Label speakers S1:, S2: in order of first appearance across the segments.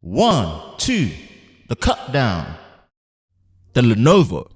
S1: 1, 2, the cut down. The Lenovo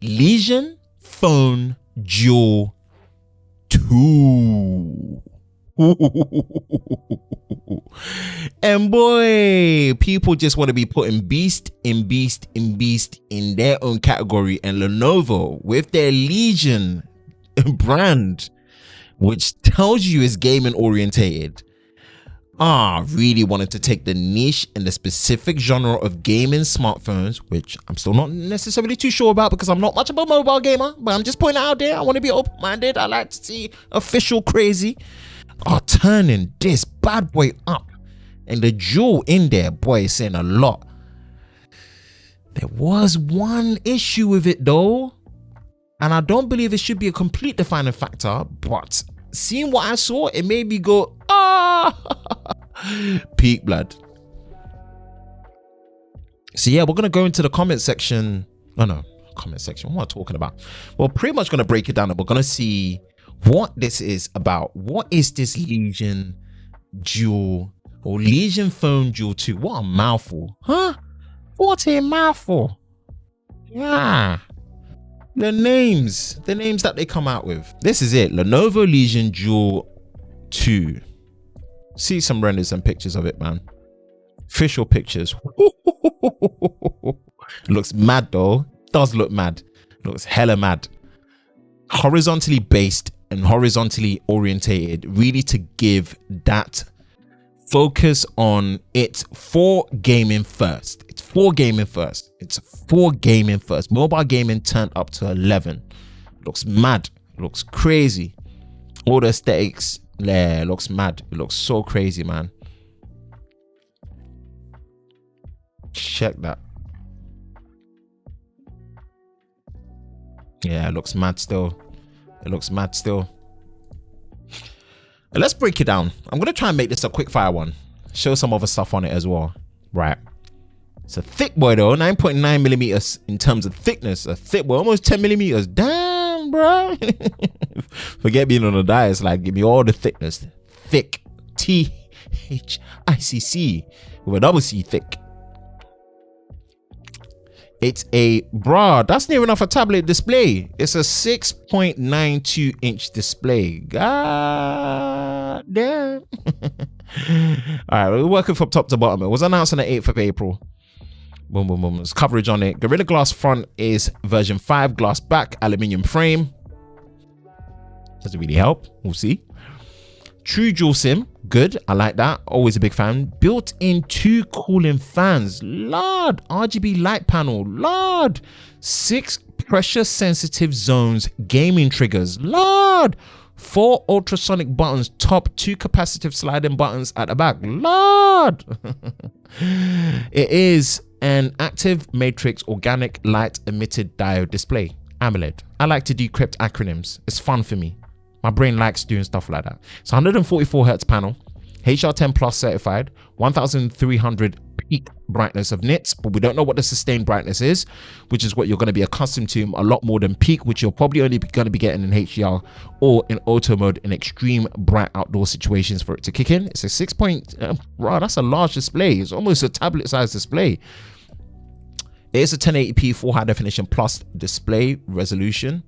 S1: Legion Phone Duel 2. And boy, people just want to be putting beast in their own category, and Lenovo with their Legion brand, which tells you is gaming orientated, really wanted to take the niche and the specific genre of gaming smartphones, which I'm still not necessarily too sure about because I'm not much of a mobile gamer, but I'm just pointing out there. I want to be open-minded. I like to see official crazy are turning this bad boy up, and the Duel in there, boy, is saying a lot. There was one issue with it though, and I don't believe it should be a complete defining factor, but seeing what I saw, it made me go, peak blood. So yeah, we're gonna go into the comment section. Comment section, what am I talking about? Well, pretty much gonna break it down, and we're gonna see what this is about. What is this Legion Duel or Legion Phone Duel 2? What a mouthful, huh? What a mouthful. Yeah, the names that they come out with. This is it, Lenovo Legion Duel 2. See some renders and pictures of it, man. Official pictures. Looks mad though. Does look mad. Looks hella mad. Horizontally based and horizontally orientated, really to give that focus on it for gaming first. It's for gaming first. Mobile gaming turned up to 11. Looks mad. Looks crazy. All the aesthetics there looks mad. It looks so crazy, man. Check that. Yeah, it looks mad still. And let's break it down. I'm gonna try and make this a quick fire one. Show some other stuff on it as well. Right. It's a thick boy though, 9.9 millimeters in terms of thickness. A thick boy, almost 10 millimeters. Damn, bro. Forget being on a diet. It's like, give me all the thickness. Thick. THICC with a double C, thick. It's a that's near enough a tablet display. It's a 6.92 inch display. God damn. All right, we're working from top to bottom. It was announced on the 8th of April. Boom, boom, boom. There's coverage on it. Gorilla Glass front is version 5, glass back, aluminium frame. Doesn't really help. We'll see. True dual SIM, good. I like that. Always a big fan. Built-in 2 cooling fans. Lord. RGB light panel. Lord. 6 pressure-sensitive zones. Gaming triggers. Lord. 4 ultrasonic buttons top. 2 capacitive sliding buttons at the back. Lord. It is an active matrix organic light emitted diode display. AMOLED. I like to decrypt acronyms. It's fun for me. My brain likes doing stuff like that. It's 144 hertz panel, HDR10 plus certified, 1300 peak brightness of nits, but we don't know what the sustained brightness is, which is what you're going to be accustomed to a lot more than peak, which you're probably only going to be getting in HDR or in auto mode in extreme bright outdoor situations for it to kick in. It's a 6 point, wow, that's a large display. It's almost a tablet size display. It is a 1080p full high definition plus display resolution.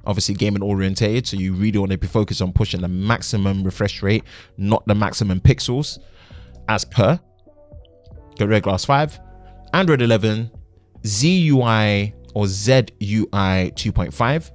S1: Obviously gaming orientated, so you really want to be focused on pushing the maximum refresh rate, not the maximum pixels, as per Gorilla Glass 5, Android 11, ZUI or ZUI 2.5.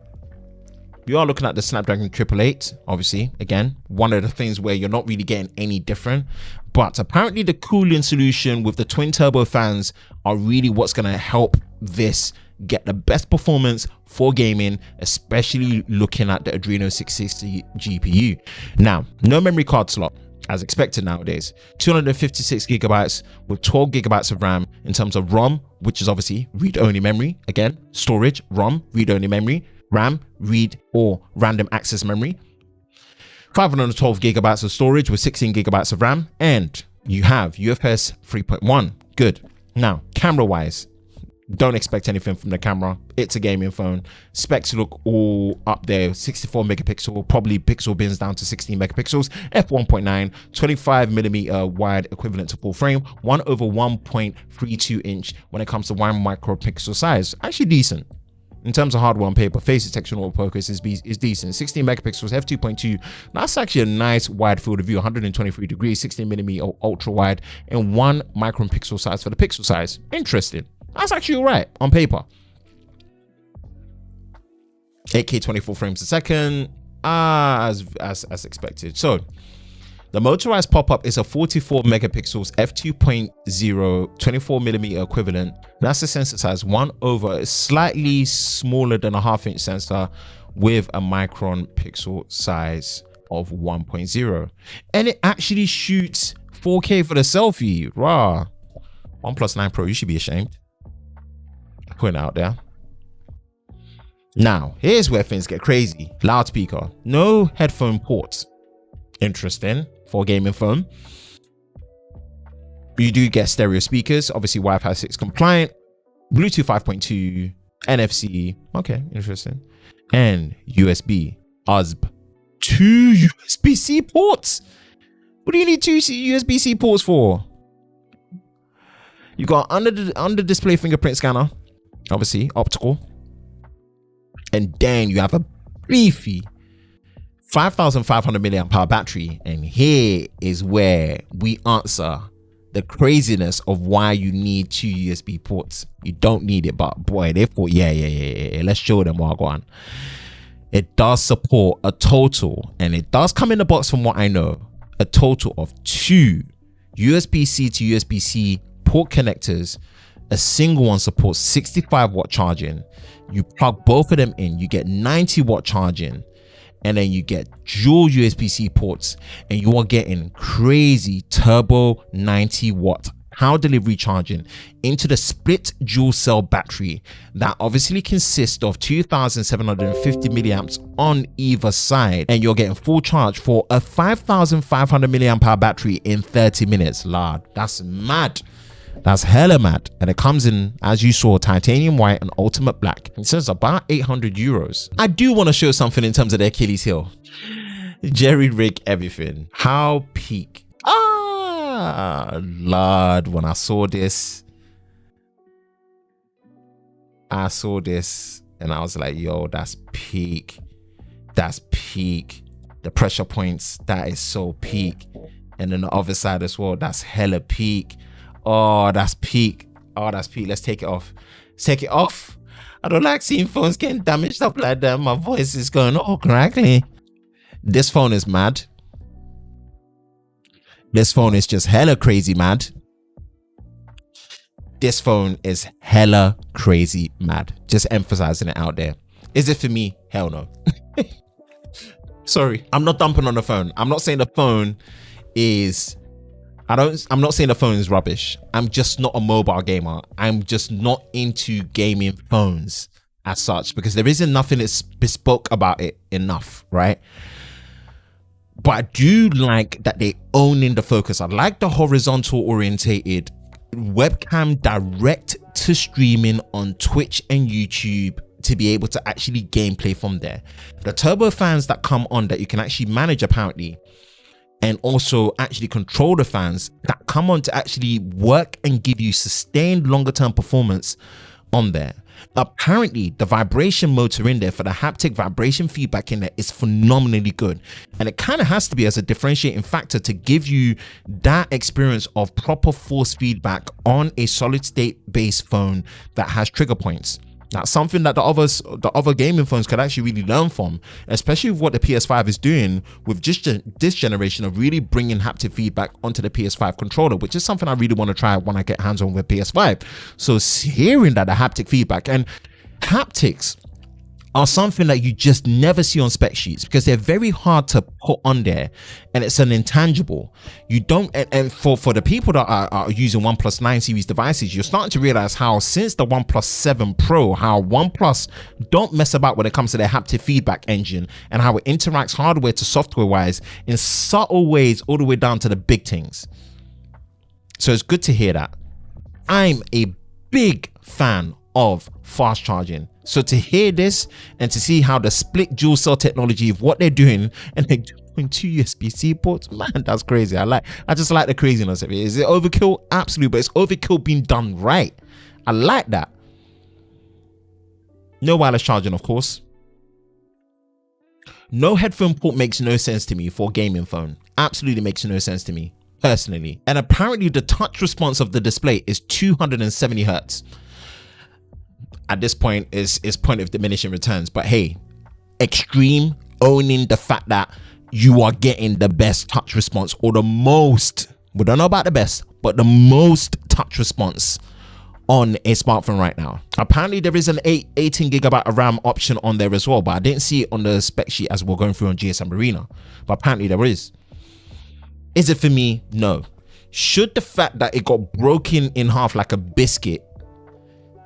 S1: You are looking at the Snapdragon 888, obviously, again, one of the things where you're not really getting any different, but apparently the cooling solution with the twin turbo fans are really what's going to help this get the best performance for gaming, especially looking at the Adreno 660 GPU. Now, no memory card slot as expected nowadays. 256 gigabytes with 12 gigabytes of RAM in terms of ROM, which is obviously read-only memory. Again, storage, ROM, read-only memory, RAM, read or random access memory. 512 gigabytes of storage with 16 gigabytes of RAM, and you have UFS 3.1. Good. Now, camera-wise, Don't expect anything from the camera. It's a gaming phone. Specs look all up there. 64 megapixel, probably pixel bins down to 16 megapixels. f1.9, 25mm wide, equivalent to full frame. 1/1.32 inch when it comes to 1 micropixel size. Actually decent. In terms of hardware on paper, face detection autofocus is decent. 16 megapixels, f2.2. That's actually a nice wide field of view, 123 degrees, 16mm ultra wide, and 1 micropixel size for the pixel size. Interesting. That's actually all right on paper. 8K 24 frames a second, as expected. So the motorized pop-up is a 44 megapixels f2.0 24mm equivalent. That's the sensor size 1/, slightly smaller than a 1/2 inch sensor with a micron pixel size of 1.0, and it actually shoots 4K for the selfie. Rah. OnePlus 9 Pro, you should be ashamed. Putting it out there. Now here's where things get crazy. Loudspeaker, no headphone ports. Interesting for a gaming phone. You do get stereo speakers, obviously Wi-Fi 6 compliant, Bluetooth 5.2, NFC, okay, interesting, and USB, USB, 2 USB-C ports. What do you need 2 USB-C ports for? You got under display fingerprint scanner, obviously optical, and then you have a beefy 5,500 milliamp hour battery. And here is where we answer the craziness of why you need 2 USB ports. You don't need it, but boy, they thought, yeah, let's show them what I got on. It does support a total, and it does come in the box from what I know, a total of 2 USB-C to USB-C port connectors. A single one supports 65 watt charging. You plug both of them in, you get 90 watt charging. And then you get dual USB-C ports, and you are getting crazy turbo 90 watt power delivery charging into the split dual cell battery that obviously consists of 2,750 milliamps on either side, and you're getting full charge for a 5,500 milliamp hour battery in 30 minutes. Lord, that's mad. That's hella mad. And it comes in, as you saw, titanium white and ultimate black. It says about 800 euros. I do want to show something in terms of the Achilles heel. Jerry rig everything. How peak. Lord, when I saw this and I was like, yo, that's peak. That's peak. The pressure points, that is so peak. And then the other side as well, that's hella peak. Oh, that's peak. Oh, that's peak. Let's take it off. Let's take it off. I don't like seeing phones getting damaged up like that. My voice is going all crackly. This phone is mad. This phone is just hella crazy mad. This phone is hella crazy mad. Just emphasizing it out there. Is it for me? Hell no. Sorry, I'm not dumping on the phone. I'm not saying the phone is... I'm not saying the phone is rubbish. I'm just not a mobile gamer. I'm just not into gaming phones as such, because there isn't nothing that's bespoke about it enough, right? But I do like that they own in the focus. I like the horizontal orientated webcam direct to streaming on Twitch and YouTube to be able to actually gameplay from there. The turbo fans that come on that you can actually manage apparently, and also actually control the fans that come on to actually work and give you sustained longer term performance on there. Apparently the vibration motor in there for the haptic vibration feedback in there is phenomenally good, and it kind of has to be as a differentiating factor to give you that experience of proper force feedback on a solid state based phone that has trigger points. That's something that the other gaming phones could actually really learn from, especially with what the PS5 is doing with just this generation of really bringing haptic feedback onto the PS5 controller, which is something I really want to try when I get hands on with PS5. So hearing that the haptic feedback and haptics are something that you just never see on spec sheets because they're very hard to put on there, and it's an intangible. You don't, and for the people that are using OnePlus 9 series devices, you're starting to realize how since the OnePlus 7 Pro, how OnePlus don't mess about when it comes to their haptic feedback engine and how it interacts hardware to software wise in subtle ways all the way down to the big things. So it's good to hear that. I'm a big fan of fast charging. So to hear this and to see how the split dual cell technology of what they're doing, and they're doing 2 USB-C ports, man, that's crazy. I just like the craziness of it. Is it overkill? Absolutely, but it's overkill being done right. I like that. No wireless charging, of course. No headphone port makes no sense to me for a gaming phone. Absolutely makes no sense to me personally. And apparently the touch response of the display is 270 hertz. At this point is point of diminishing returns, but hey, Extreme owning the fact that you are getting the best touch response, or the most, we don't know about the best, but the most touch response on a smartphone right now. Apparently there is an 18 gigabyte of RAM option on there as well, but I didn't see it on the spec sheet as we're going through on GSM Arena, but apparently there is. Is it for me? No. Should the fact that it got broken in half like a biscuit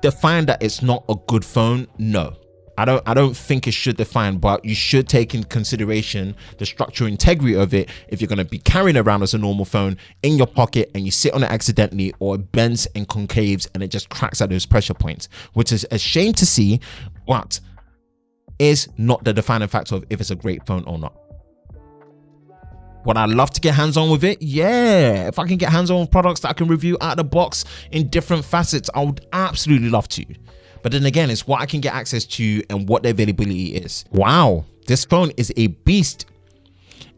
S1: define that it's not a good phone? No. I don't think it should define, but you should take in consideration the structural integrity of it if you're going to be carrying around as a normal phone in your pocket and you sit on it accidentally, or it bends and concaves and it just cracks at those pressure points, which is a shame to see, but is not the defining factor of if it's a great phone or not. Would I love to get hands-on with it? Yeah, if I can get hands-on with products that I can review out of the box in different facets, I would absolutely love to. But then again, it's what I can get access to and what the availability is. Wow, this phone is a beast.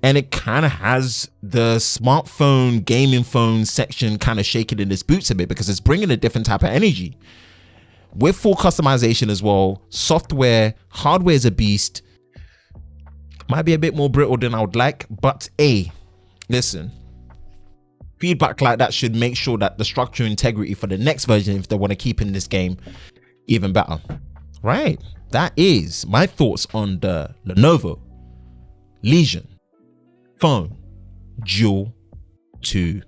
S1: And it kind of has the smartphone, gaming phone section kind of shaking in its boots a bit, because it's bringing a different type of energy. With full customization as well, software, hardware is a beast. Might be a bit more brittle than I would like, but listen, feedback like that should make sure that the structural integrity for the next version, if they want to keep in this game, even better. Right, that is my thoughts on the Lenovo Legion Phone Duel 2.